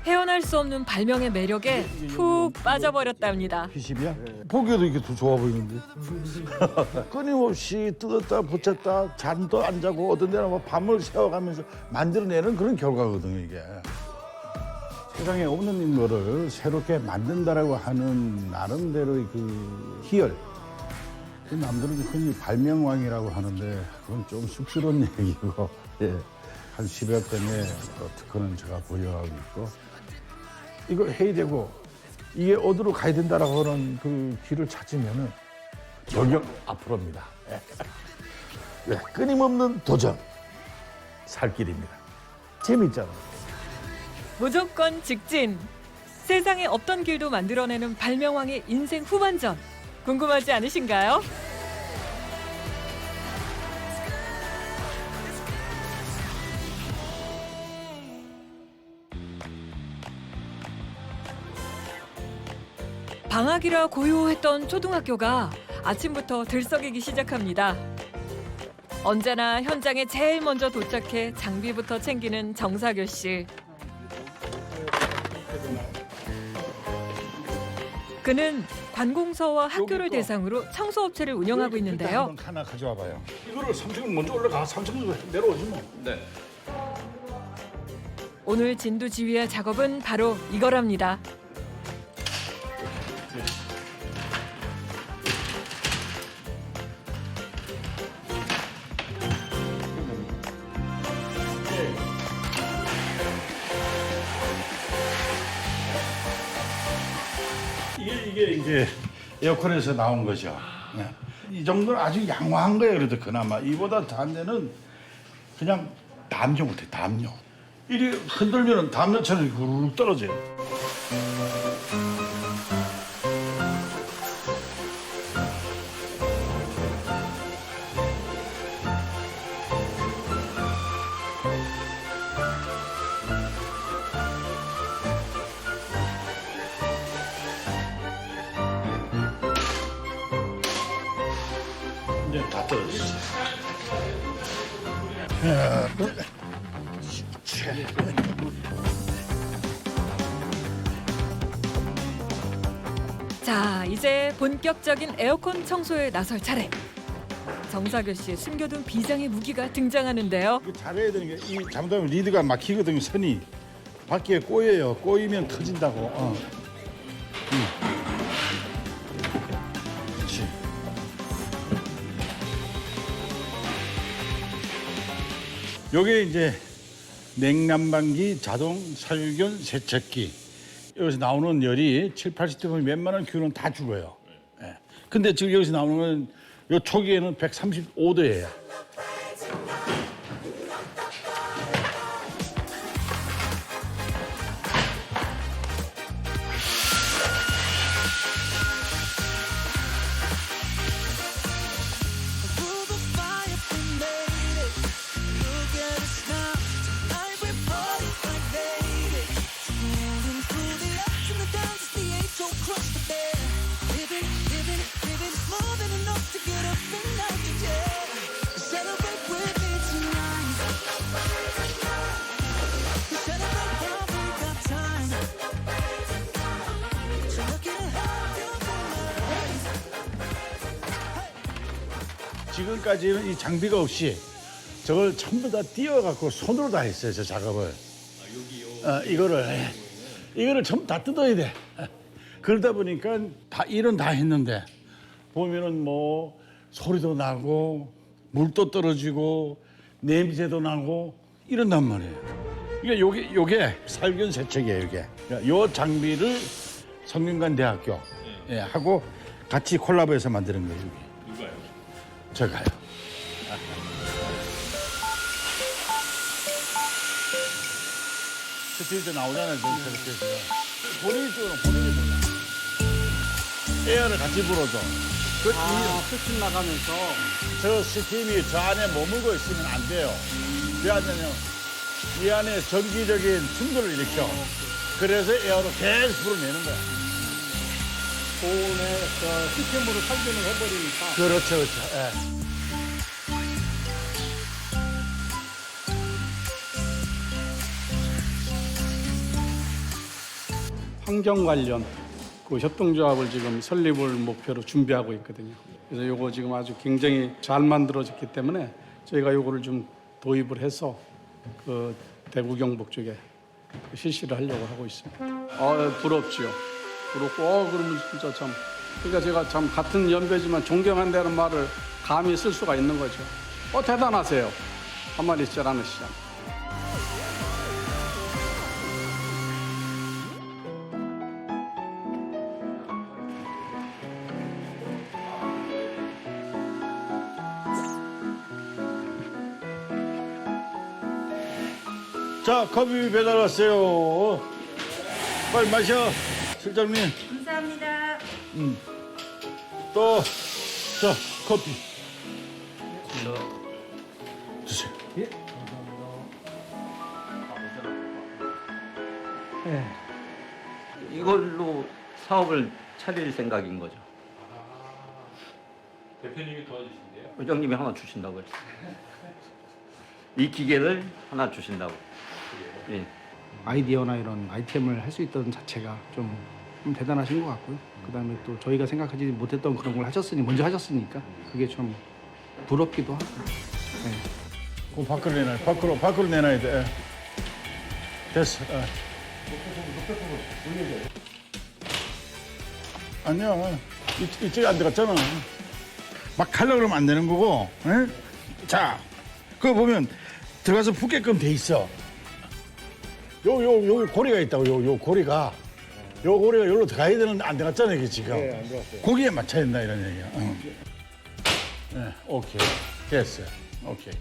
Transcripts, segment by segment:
헤어날 수 없는 발명의 매력에 푹 빠져버렸답니다. P10이야? 보기에도 이게 더 좋아 보이는데. 끊임없이 뜯었다 붙였다 잠도 안 자고 어떤 데는 뭐 밤을 새워가면서 만들어내는 그런 결과거든요, 이게. 세상에 없는 거를 새롭게 만든다라고 하는 나름대로의 그 희열. 그 남들은 흔히 발명왕이라고 하는데 그건 좀 쑥스러운 얘기고, 예. 한 10여 건의 특허는 제가 보유하고 있고, 이거 해야 되고, 이게 어디로 가야 된다라고 하는 그 길을 찾으면은 영역 앞으로입니다. 예. 끊임없는 도전, 살 길입니다. 재밌잖아. 무조건 직진. 세상에 없던 길도 만들어내는 발명왕의 인생 후반전. 궁금하지 않으신가요? 방학이라 고요했던 초등학교가 아침부터 들썩이기 시작합니다. 언제나 현장에 제일 먼저 도착해 장비부터 챙기는 정사교 씨. 그는 관공서와 학교를 대상으로 청소업체를 운영하고 있는데요. 하나 가져와 봐요. 이거를 3층을 먼저 올라가 3층으로 내려오지 뭐. 네. 오늘 진두지휘할 작업은 바로 이거랍니다. 이게 이제 에어컨에서 나온 거죠. 네. 이 정도는 아주 양호한 거예요. 그래도 그나마 이보다 단 데는 그냥 담요 같아, 담요. 이리 흔들면은 담요처럼 후루룩 떨어져요. 이제 다 떨어졌어요. 자, 이제 본격적인 에어컨 청소에 나설 차례. 정사교 씨의 숨겨둔 비장의 무기가 등장하는데요. 이거 잘해야 되는 게 이 잘못하면 리드가 막히거든요. 선이 바퀴에 꼬여요. 꼬이면 터진다고. 그렇지. 요게 이제 냉난방기 자동 살균 세척기. 여기서 나오는 열이 7, 80도면 웬만한 균은 다 죽어요. 예. 근데 지금 여기서 나오는 건 요 초기에는 135도예요. 지금까지는 이 장비가 없이 저걸 전부 다 띄워갖고 손으로 다 했어요, 저 작업을. 이거를 전부 다 뜯어야 돼. 그러다 보니까 다 일은 다 했는데 보면은 뭐 소리도 나고 물도 떨어지고 냄새도 나고 이런단 말이에요. 그러니까 요게 살균 세척이에요, 이게. 그러니까 요 장비를 성균관대학교 하고 같이 콜라보해서 만드는 거예요, 이게. 저가요. 스틸도 나오잖아요, 저렇게 해서. 본인이 몰라. 에어를 같이 불어줘. 스팀 나가면서. 저 스팀이 저 안에 머물고 있으면 안 돼요. 왜 안 되냐면 이 안에 전기적인 충돌을 일으켜. 그래서 에어로 계속 불어내는 거야. 고온에 스팀으로 살균을 해버리니까. 그렇죠, 그렇죠. 예. 환경 관련 그 협동조합을 지금 설립을 목표로 준비하고 있거든요. 그래서 요거 지금 아주 굉장히 잘 만들어졌기 때문에 저희가 요거를 좀 도입을 해서 그 대구 경북 쪽에 실시를 하려고 하고 있습니다. 부럽지요. 부럽고 그러면 진짜 참 그러니까 제가 참 같은 연배지만 존경한다는 말을 감히 쓸 수가 있는 거죠. 대단하세요. 한마디 잘하시잖아요. 자, 커피 배달 왔어요. 빨리 마셔, 실장님. 감사합니다. 또, 자, 커피. 주세요. 이걸로 사업을 차릴 생각인 거죠. 대표님이 도와주신대요? 회장님이 하나 주신다고 했어요. 이 기계를 하나 주신다고. 예. 아이디어나 이런 아이템을 할 수 있던 자체가 좀 대단하신 것 같고요. 그다음에 또 저희가 생각하지 못했던 그런 걸 먼저 하셨으니까 그게 좀 부럽기도 하고. 네. 그 밖으로 내놔야 돼. 됐어. 아니야, 이쪽에 안 들어갔잖아. 막 가려고 그러면 안 되는 거고. 에? 자, 그거 보면 들어가서 붙게끔 돼 있어. 요 고리가 있다고, 요 고리가. 요 고리가 여기로 들어가야 되는데 안 들어갔잖아, 이게 지금. 네, 안 들어갔어요. 거기에 맞춰야 된다, 이런 얘기야. 네, 오케이. 됐어. 오케이.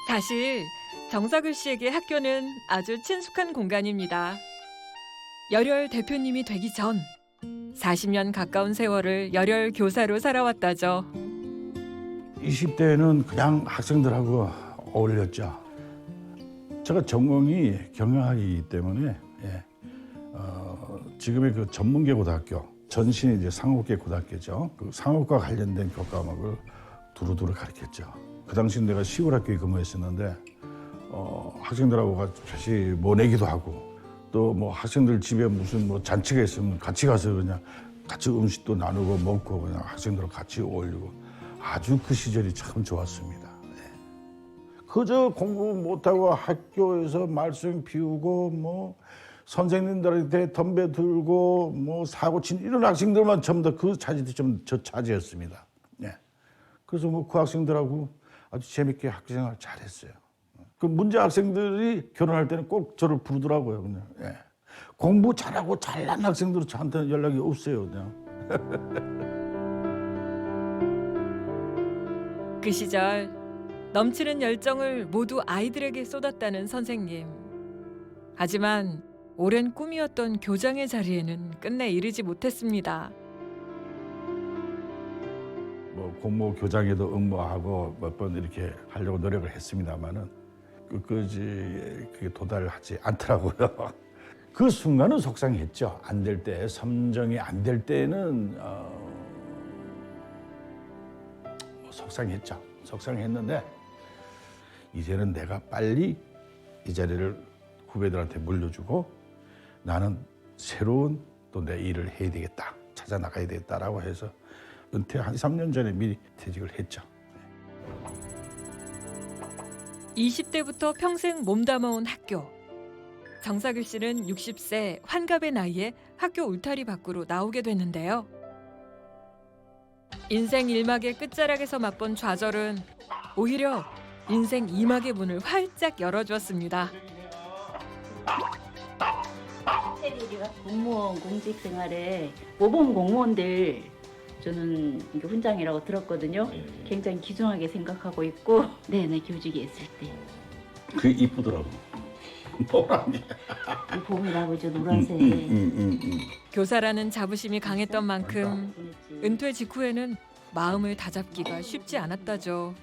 사실 정사글 씨에게 학교는 아주 친숙한 공간입니다. 열혈 대표님이 되기 전 40년 가까운 세월을 열혈 교사로 살아왔다죠. 20대에는 그냥 학생들하고 어울렸죠. 제가 전공이 경영학이기 때문에 지금의 그 전문계 고등학교, 전신이 이제 상업계 고등학교죠. 그 상업과 관련된 교과목을 두루두루 가르쳤죠. 그 당시 내가 시골학교에 근무했었는데 학생들하고 같이 뭐 내기도 하고 또 뭐 학생들 집에 무슨 뭐 잔치가 있으면 같이 가서 그냥 같이 음식도 나누고 먹고 그냥 학생들하고 같이 어울리고 아주 그 시절이 참 좋았습니다. 네. 그저 공부 못하고 학교에서 말썽 피우고 뭐 선생님들한테 덤벼 들고 뭐 사고 친 이런 학생들만 전부 다 그 차지도 좀 저 차지였습니다. 네. 그래서 뭐 그 학생들하고 아주 재밌게 학생활 잘했어요. 그 문제 학생들이 결혼할 때는 꼭 저를 부르더라고요. 그냥 예. 공부 잘하고 잘난 학생들은 저한테는 연락이 없어요. 그냥. 그 시절 넘치는 열정을 모두 아이들에게 쏟았다는 선생님. 하지만 오랜 꿈이었던 교장의 자리에는 끝내 이르지 못했습니다. 뭐 공모 교장에도 응모하고 몇 번 이렇게 하려고 노력을 했습니다만은 끝까지 그게 도달하지 않더라고요. 그 순간은 속상했죠. 안 될 때, 선정이 안 될 때는 속상했죠. 속상했는데 이제는 내가 빨리 이 자리를 후배들한테 물려주고 나는 새로운 또 내 일을 해야 되겠다. 찾아 나가야 되겠다라고 해서 은퇴 한 3년 전에 미리 퇴직을 했죠. 20대부터 평생 몸담아온 학교. 정사글 씨는 60세 환갑의 나이에 학교 울타리 밖으로 나오게 됐는데요. 인생 1막의 끝자락에서 맛본 좌절은 오히려 인생 2막의 문을 활짝 열어주었습니다. 우리가 공무원 공직 생활에 모범 공무원들 저는 이게 훈장이라고 들었거든요. 굉장히 귀중하게 생각하고 있고, 네네 교직에 있을 때. 그게 이쁘더라고. 노란게. 이 봄이라고 저 노란색. 교사라는 자부심이 강했던 만큼 보냈지. 은퇴 직후에는 마음을 다잡기가 쉽지 않았다죠.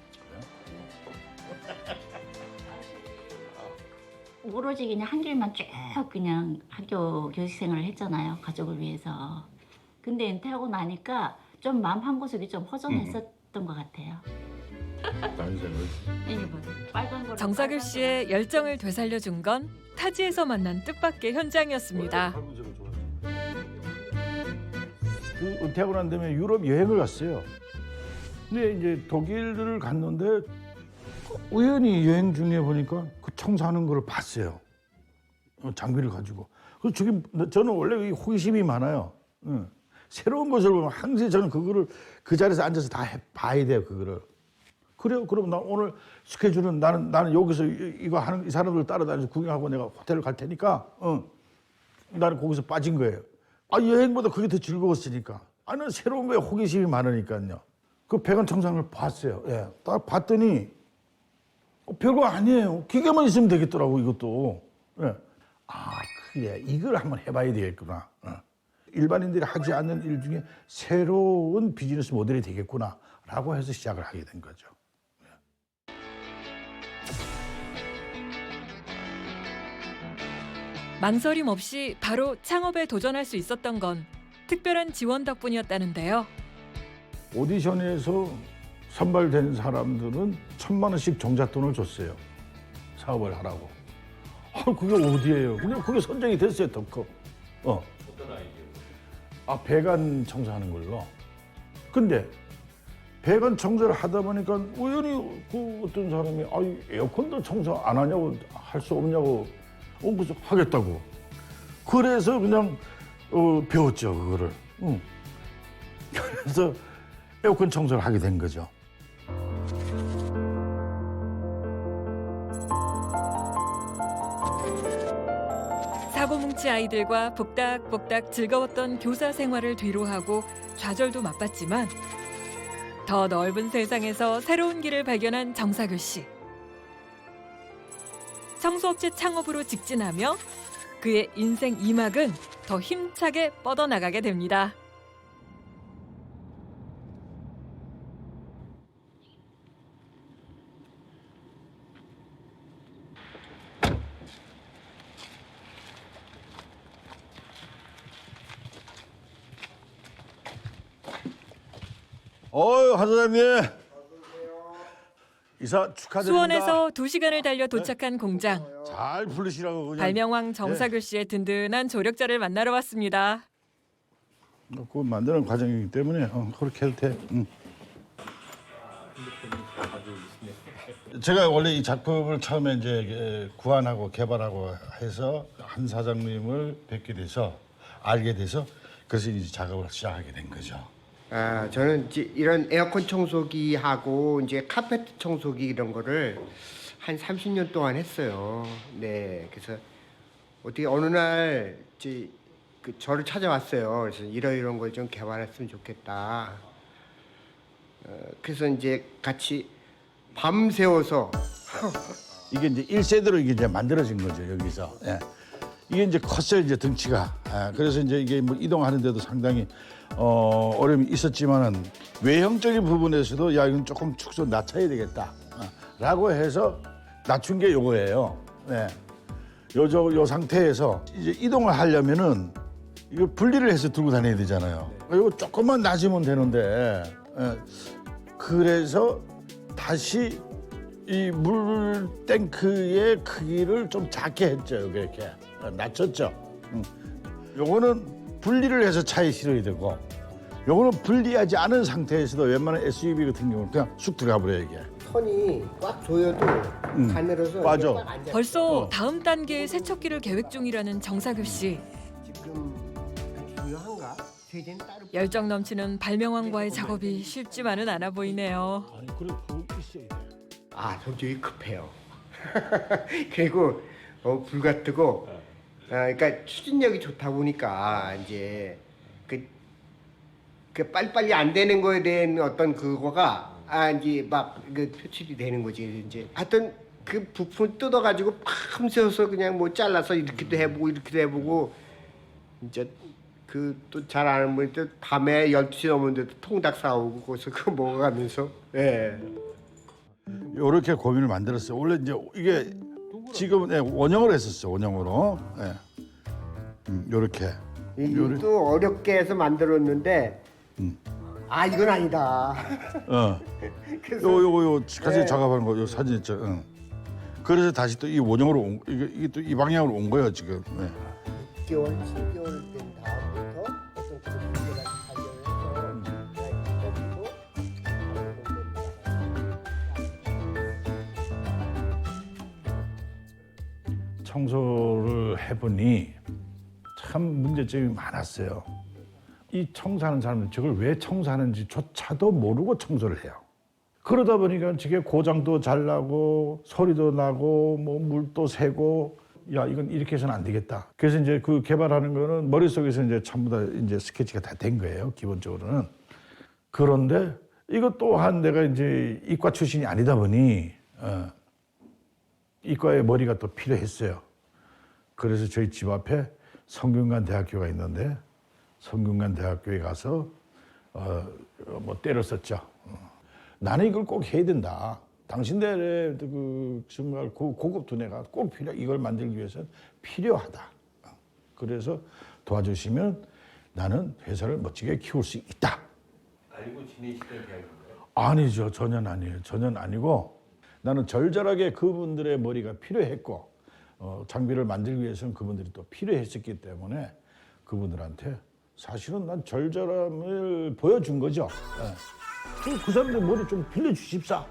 오로지 그냥 한 길만 쭉 그냥 학교 교직 생활을 했잖아요. 가족을 위해서. 근데 은퇴하고 나니까 좀 마음 한 구석이 좀 허전했었던 것 같아요. 이게 뭐 빨간 거. 정사교 씨의 열정을 되살려준 건 타지에서 만난 뜻밖의 현장이었습니다. 그 은퇴하고 난 다음에 유럽 여행을 갔어요. 근데 이제 독일을 갔는데 우연히 여행 중에 보니까 그 청소하는 걸 봤어요. 장비를 가지고. 그래서 저는 원래 호기심이 많아요. 응. 새로운 것을 보면 항상 저는 그거를 그 자리에서 앉아서 다 봐야 돼요, 그거를. 그래요. 그럼 나 오늘 스케줄은 나는 여기서 이거 하는 이 사람들 따라다니면서 구경하고 내가 호텔을 갈 테니까, 나는 거기서 빠진 거예요. 여행보다 그게 더 즐거웠으니까. 나는 새로운 거에 호기심이 많으니까요. 그 배관 청소하는 걸 봤어요. 예. 딱 봤더니 별거 아니에요. 기계만 있으면 되겠더라고, 이것도. 예. 그래. 이걸 한번 해봐야 되겠구나. 일반인들이 하지 않는 일 중에 새로운 비즈니스 모델이 되겠구나라고 해서 시작을 하게 된 거죠. 망설임 없이 바로 창업에 도전할 수 있었던 건 특별한 지원 덕분이었다는데요. 오디션에서 선발된 사람들은 1,000만 원씩 종잣돈을 줬어요. 사업을 하라고. 그게 어디예요? 그냥 그게 선정이 됐어요, 덕커. 어떤 아이디어? 배관 청소하는 걸로. 근데 배관 청소를 하다 보니까 우연히 그 어떤 사람이 에어컨도 청소 안 하냐고, 할 수 없냐고, 그래서 하겠다고. 그래서 그냥 배웠죠, 그거를. 그래서 에어컨 청소를 하게 된 거죠. 사고뭉치 아이들과 복닥복닥 즐거웠던 교사 생활을 뒤로하고 좌절도 맛봤지만 더 넓은 세상에서 새로운 길을 발견한 정사교 씨. 청소업체 창업으로 직진하며 그의 인생 2막은 더 힘차게 뻗어나가게 됩니다. 한 사장님. 이사 축하드립니다. 수원에서 2시간을 달려 도착한 공장. 잘 부르시라고 그냥. 발명왕 정사교 씨의 든든한 조력자를 만나러 왔습니다. 그거 만드는 과정이기 때문에 그렇게 해도 돼. 제가 원래 이 작품을 처음에 이제 구안하고 개발하고 해서 한 사장님을 뵙게 돼서 알게 돼서 그래서 이제 작업을 시작하게 된 거죠. 저는 이제 이런 에어컨 청소기하고 이제 카페트 청소기 이런 거를 한 30년 동안 했어요. 네, 그래서 어떻게 어느 날 이제 저를 찾아왔어요. 그래서 이런 걸 좀 개발했으면 좋겠다. 그래서 이제 같이 밤새워서 이게 이제 1세대로 이게 만들어진 거죠, 여기서. 예. 이게 이제 컸어요, 이제 등치가. 그래서 이제 이게 뭐 이동하는데도 상당히 어려움이 있었지만은 외형적인 부분에서도 이건 조금 축소 낮춰야 되겠다. 라고 해서 낮춘 게 요거예요. 네. 요 상태에서 이제 이동을 하려면은 이거 분리를 해서 들고 다녀야 되잖아요. 이거 조금만 낮으면 되는데, 그래서 다시 이 물 탱크의 크기를 좀 작게 했죠. 이렇게 낮췄죠. 요거는 분리를 해서 차에 실어야 되고, 요거는 분리하지 않은 상태에서도 웬만한 SUV 같은 경우는 그냥 쑥 들어가 버려요, 이게. 선이 꽉 조여도 가늘어서 맞아. 이게 꽉안 잡혀요. 벌써 다음 단계의 세척기를 계획 중이라는 정사교 씨. 지금 중요한가? 세제는 따로 열정 넘치는 발명왕과의 작업이 쉽지만은 않아 보이네요. 아니, 그래, 그거 있어야 돼. 성격이 급해요. 그리고 불같고, 그러니까 추진력이 좋다 보니까 이제 그 빨리빨리 안 되는 거에 대한 어떤 그거가 이제 막 표출이 되는 거지. 이제 하여튼 그 부품 뜯어가지고 밤새워서 그냥 뭐 잘라서 이렇게도 해보고 이렇게도 해보고 이제 그 또 잘 아는 분이 또 밤에 12시 넘었는데도 통닭 사오고 거기서 그거 먹어가면서 예. 요렇게 고민을 만들었어요. 원래 이제 이게 지금 원형을 했었어요. 원형으로. 요렇게. 이것도 어렵게 해서 만들었는데 아 이건 아니다. 그래서 요거 같이 네. 작업하는 거 요 사진 있죠. 응. 그래서 다시 또 이 원형으로 이게 또 이 방향으로 온 거예요 지금. 네. 6개월, 7개월 된 다음부터 어떤 그런 문제가 발견해서 청소를 해보니 참 문제점이 많았어요. 이 청소하는 사람은 저걸 왜 청소하는지조차도 모르고 청소를 해요. 그러다 보니까 저게 고장도 잘 나고 소리도 나고 뭐 물도 새고 야 이건 이렇게 해서는 안 되겠다. 그래서 이제 그 개발하는 거는 머릿속에서 이제 전부 다 이제 스케치가 다 된 거예요. 기본적으로는. 그런데 이것 또한 내가 이제 이과 출신이 아니다 보니 이과의 머리가 또 필요했어요. 그래서 저희 집 앞에 성균관 대학교가 있는데 성균관 대학교에 가서 뭐 때를 썼죠. 나는 이걸 꼭 해야 된다. 당신들의 그 정말 고급 두뇌가 꼭 이걸 만들기 위해서는 필요하다. 그래서 도와주시면 나는 회사를 멋지게 키울 수 있다. 알고 지내시던 대학인가요? 아니죠. 전혀 아니에요. 전혀 아니고 나는 절절하게 그분들의 머리가 필요했고 장비를 만들기 위해서는 그분들이 또 필요했었기 때문에 그분들한테 사실은 난 절절함을 보여준 거죠. 그 사람들 머리 좀 빌려주십사.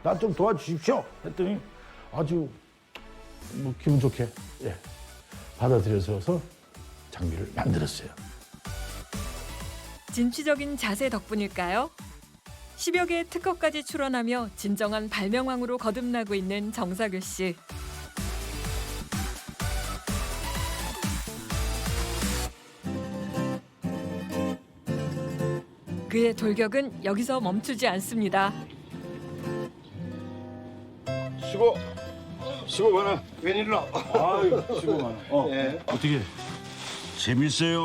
나 좀 도와주십시오. 했더니 아주 뭐 기분 좋게 받아들여서 장비를 만들었어요. 진취적인 자세 덕분일까요? 10여 개의 특허까지 출원하며 진정한 발명왕으로 거듭나고 있는 정사교 씨. 그의 돌격은 여기서 멈추지 않습니다. 수고 많아. 웬일로? 아유, 수고 많아. 예. 어떻게 재밌어요?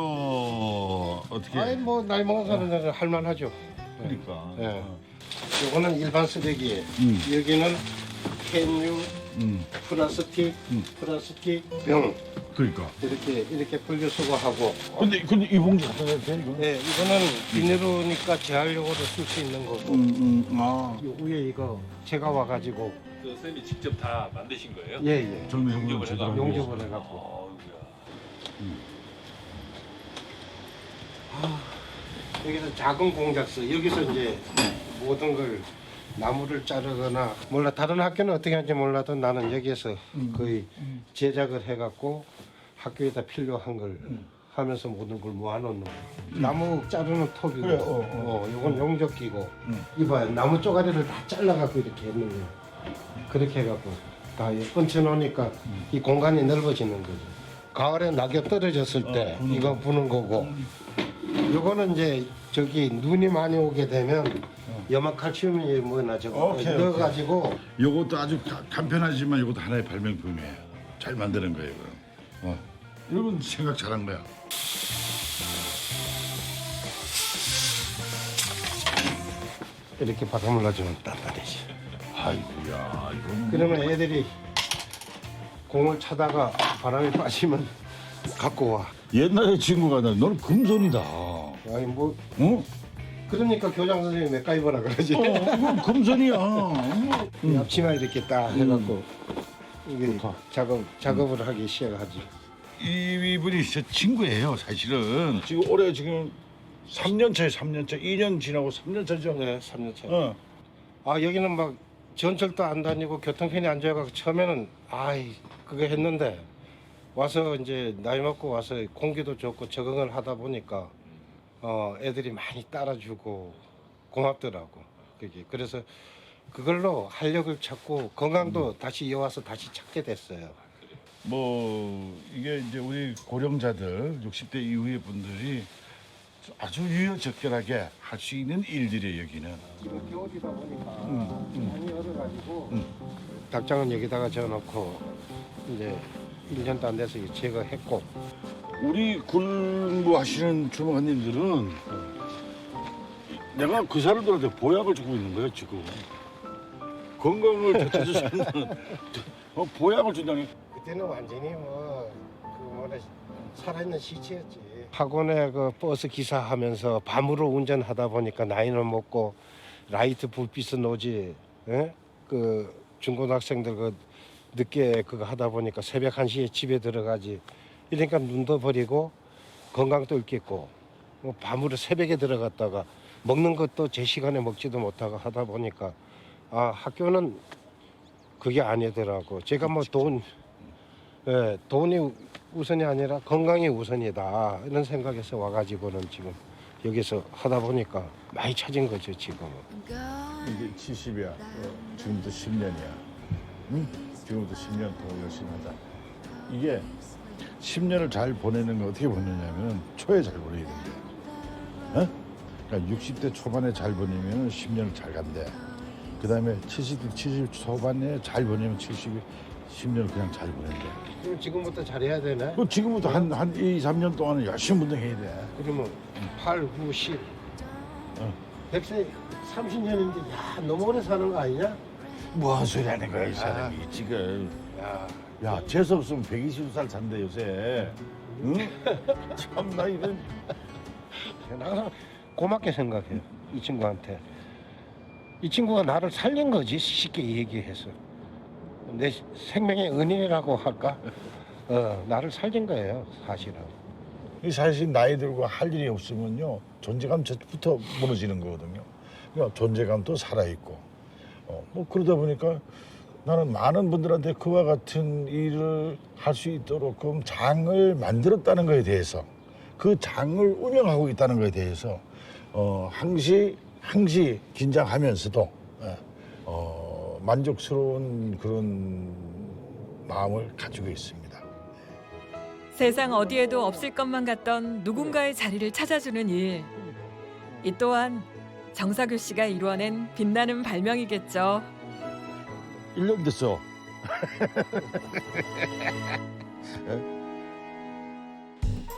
어떻게? 아니 뭐 나이 먹은 사람들은 할만하죠. 그러니까. 예. 요거는 일반 쓰레기. 여기는 캔유, 플라스틱, 병 그러니까. 이렇게 불교 수거하고. 근데 이 봉지 갖다 대도 돼 이거? 예, 이거는 비닐이니까 재활용으로 쓸 수 있는 거고. 아. 요 위에 이거 제가 와가지고 그 선생님이 직접 다 만드신 거예요? 예예 정리용으로 제대로. 용접을 해갖고. 여기서 작은 공작서 여기서 이제 모든 걸 나무를 자르거나 몰라 다른 학교는 어떻게 하는지 몰라도 나는 여기에서 거의 제작을 해갖고 학교에다 필요한 걸 하면서 모든 걸 모아놓는 거. 나무 자르는 톱이고 그래, 요건 용접기고 이봐요 나무 쪼가리를 다 잘라갖고 이렇게 했는 거예요. 그렇게 해갖고 다 얹혀놓으니까 이 공간이 넓어지는 거죠. 가을에 낙엽 떨어졌을 때 이거 부는 거고 요거는 이제 저기 눈이 많이 오게 되면 염화칼슘이 뭐나 저거 넣어가지고 요것도 아주 간편하지만 요것도 하나의 발명품이에요. 잘 만드는 거예요, 이거. 이건 생각 잘한 거야. 이렇게 바람을 놔주면 단단해지. 아이고야, 이건 그러면 애들이 공을 차다가 바람이 빠지면 갖고 와. 옛날에 친구가 너는 금손이다. 아니 뭐 어? 그러니까 교장 선생님이 맥가이버라 그러지. 이건 금손이야. 앞치마 이렇게 딱 해갖고 이게 작업을 하기 시작하지. 이분이 제 친구예요, 사실은. 지금 올해 지금 3년 차에 3년 차, 2년 지나고 3년 차죠. 네, 3년 차. 어. 여기는 막 전철도 안 다니고 교통편이 안 좋아가지고 처음에는 그거 했는데 와서 이제 나이 먹고 와서 공기도 좋고 적응을 하다 보니까 애들이 많이 따라주고 고맙더라고. 그게 그래서 그걸로 활력을 찾고 건강도 다시 이어와서 다시 찾게 됐어요. 뭐 이게 이제 우리 고령자들 60대 이후의 분들이 아주 유연적절하게 할 수 있는 일들이에요, 여기는. 지금 겨울이다 보니까 많이 얼어가지고 닭장은 여기다가 재워놓고 이제 1년도 안 돼서 제거했고. 우리 근무하시는 주무관님들은 내가 그 사람들한테 보약을 주고 있는 거예요, 지금. 건강을 되찾을 수 있는 보약을 준다니. 그때는 완전히 살아있는 시체였지. 학원에 그 버스 기사하면서 밤으로 운전하다 보니까 나이는 먹고 라이트 불빛은 오지. 예? 그 중고등학생들 그 늦게 그거 하다 보니까 새벽 1시에 집에 들어가지. 이러니까 눈도 버리고 건강도 잃겠고 뭐 밤으로 새벽에 들어갔다가 먹는 것도 제 시간에 먹지도 못하고 하다 보니까 아 학교는 그게 아니더라고. 제가 뭐 돈이 우선이 아니라 건강이 우선이다 이런 생각에서 와가지고는 지금 여기서 하다 보니까 많이 찾은 거죠 지금은. 이게 70이야. 지금부터 10년이야. 응? 지금부터 10년 더 열심히 하자. 이게 10년을 잘 보내는 거 어떻게 보내냐면 초에 잘 보내야 된대. 어? 그러니까 60대 초반에 잘 보내면 10년을 잘 간대. 그다음에 70 초반에 잘 보내면 10년을 그냥 잘 보낸대. 그럼 지금부터 잘해야 되네. 그 지금부터 한 2, 3년 동안은 열심히 운동해야 돼. 그러면 8, 9, 10 어. 100세 30년인데 야 너무 오래 사는 거 아니냐? 무슨 소리 하는 거야 이 사람이 지금. 야 재수 없으면 120살 산대 요새. 응? 참나 이런. 나 항상 고맙게 생각해요 이 친구한테. 이 친구가 나를 살린 거지 쉽게 얘기해서. 내 생명의 은인이라고 할까? 나를 살린 거예요 사실은. 이 사실 나이 들고 할 일이 없으면요 존재감부터 무너지는 거거든요. 그러니까 존재감도 살아있고 뭐 그러다 보니까 나는 많은 분들한테 그와 같은 일을 할 수 있도록 그 장을 만들었다는 거에 대해서 그 장을 운영하고 있다는 거에 대해서 항시 긴장하면서도 만족스러운 그런 마음을 가지고 있습니다. 세상 어디에도 없을 것만 같던 누군가의 자리를 찾아주는 일. 이 또한 정사교 씨가 이루어낸 빛나는 발명이겠죠. 1년 됐어.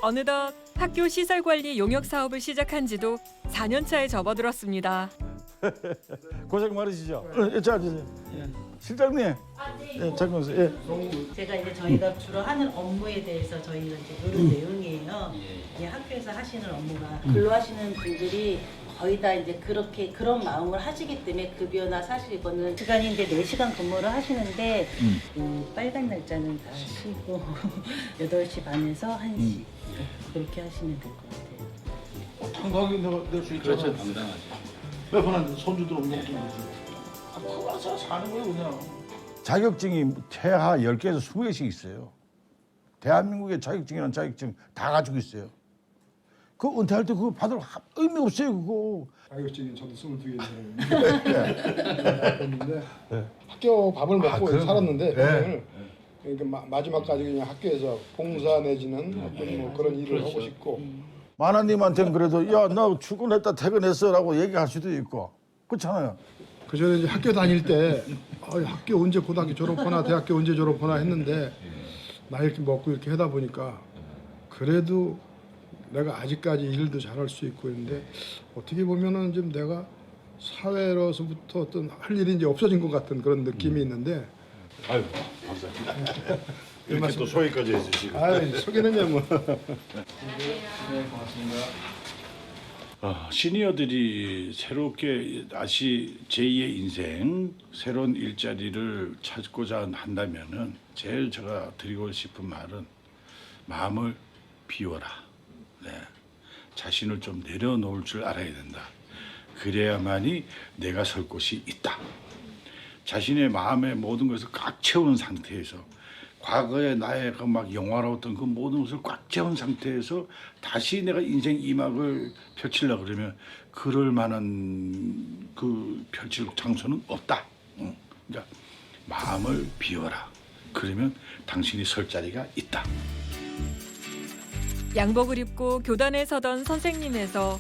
어느덧 학교 시설관리 용역 사업을 시작한 지도 4년 차에 접어들었습니다. 고생 많으시죠? 자, 실장님. 예, 잠깐만요. 예. 제가 이제 저희가 주로 하는 업무에 대해서 저희가 이제 이런 내용이에요. 이 학교에서 하시는 업무가 근로하시는 분들이 거의 다 이제 그런 마음을 하시기 때문에 급여나 사실 이거는 시간이 이제 4시간 근무를 하시는데 그 빨간 날짜는 다 쉬고 8시 반에서 1시 그렇게 하시면 될 것 같아요. 당당하게 낼 수 있잖아. 그렇죠, 당당하죠. 몇 번한테 손주들 운동 좀 해주고. 그거 와서 사는 거예요 그냥. 자격증이 최하 10개에서 20개씩 있어요. 대한민국의 자격증이라는 자격증 다 가지고 있어요. 그거 은퇴할 때 그거 받을 의미 없어요 그거. 자격증이 저도 22개 있는데 학교 밥을 먹고 살았는데 평생을 그러니까 마지막까지 그냥 학교에서 봉사 내지는 어떤 뭐 그런 일을 하고 싶고. 만화님한테는 그래도 야 나 출근했다 퇴근했어라고 얘기할 수도 있고 그렇잖아요. 그 전에 이제 학교 다닐 때 학교 언제 고등학교 졸업하나 대학교 언제 졸업하나 했는데 나 이렇게 먹고 이렇게 하다 보니까 그래도 내가 아직까지 일도 잘할 수 있고 있는데 어떻게 보면은 좀 내가 사회로서부터 어떤 할 일이 이제 없어진 것 같은 그런 느낌이 있는데. 아유 감사합니다. 이렇게 또 소개까지 해주시고. 소개는요 뭐. 네, 고맙습니다. 시니어들이 새롭게 다시 제2의 인생, 새로운 일자리를 찾고자 한다면은 제일 제가 드리고 싶은 말은 마음을 비워라. 네. 자신을 좀 내려놓을 줄 알아야 된다. 그래야만이 내가 설 곳이 있다. 자신의 마음의 모든 것을 꽉 채운 상태에서 과거의 나의 그 막 영화로웠던 그 모든 것을 꽉 채운 상태에서 다시 내가 인생 2막을 펼치려고 그러면 그럴 만한 그 펼칠 장소는 없다. 그러니까 마음을 비워라. 그러면 당신이 설 자리가 있다. 양복을 입고 교단에 서던 선생님에서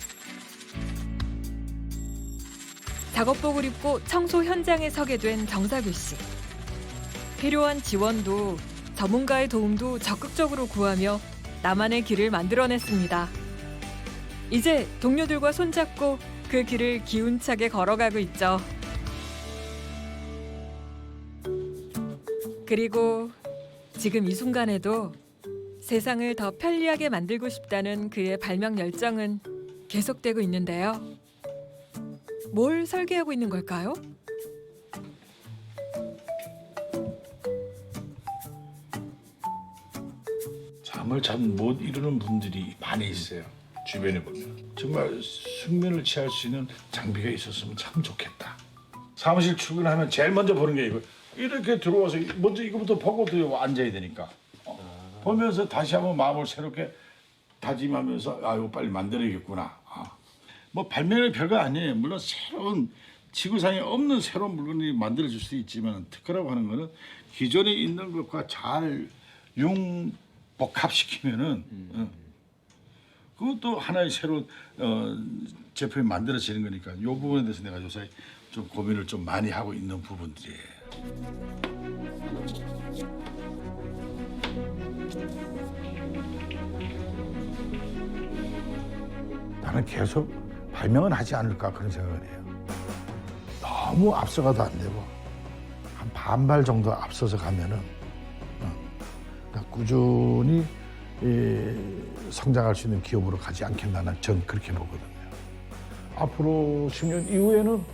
작업복을 입고 청소 현장에 서게 된 정사교 씨. 필요한 지원도 전문가의 도움도 적극적으로 구하며 나만의 길을 만들어냈습니다. 이제 동료들과 손잡고 그 길을 기운차게 걸어가고 있죠. 그리고 지금 이 순간에도 세상을 더 편리하게 만들고 싶다는 그의 발명 열정은 계속되고 있는데요. 뭘 설계하고 있는 걸까요? 잠을 잘 못 이루는 분들이 많이 있어요. 주변에 보면 정말 숙면을 취할 수 있는 장비가 있었으면 참 좋겠다. 사무실 출근하면 제일 먼저 보는 게 이거. 이렇게 들어와서 먼저 이거부터 보고 또 앉아야 되니까. 보면서 다시 한번 마음을 새롭게 다짐하면서 아 이거 빨리 만들어야겠구나. 뭐 발명이 별거 아니에요. 물론 새로운 지구상에 없는 새로운 물건이 만들어질 수도 있지만 특허라고 하는 거는 기존에 있는 것과 잘 융복합시키면은 그것도 하나의 새로운 제품이 만들어지는 거니까 이 부분에 대해서 내가 요새 좀 고민을 좀 많이 하고 있는 부분들이에요. 나는 계속 발명은 하지 않을까 그런 생각을 해요. 너무 앞서가도 안 되고 한 반발 정도 앞서서 가면은 그러니까 꾸준히 성장할 수 있는 기업으로 가지 않겠나 전 그렇게 보거든요. 앞으로 10년 이후에는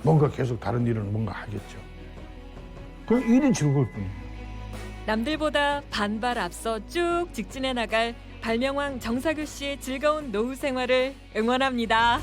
뭔가 계속 다른 일은 뭔가 하겠죠. 그 일이 즐거울 뿐이에요. 남들보다 반발 앞서 쭉 직진해 나갈 발명왕 정사교 씨의 즐거운 노후 생활을 응원합니다.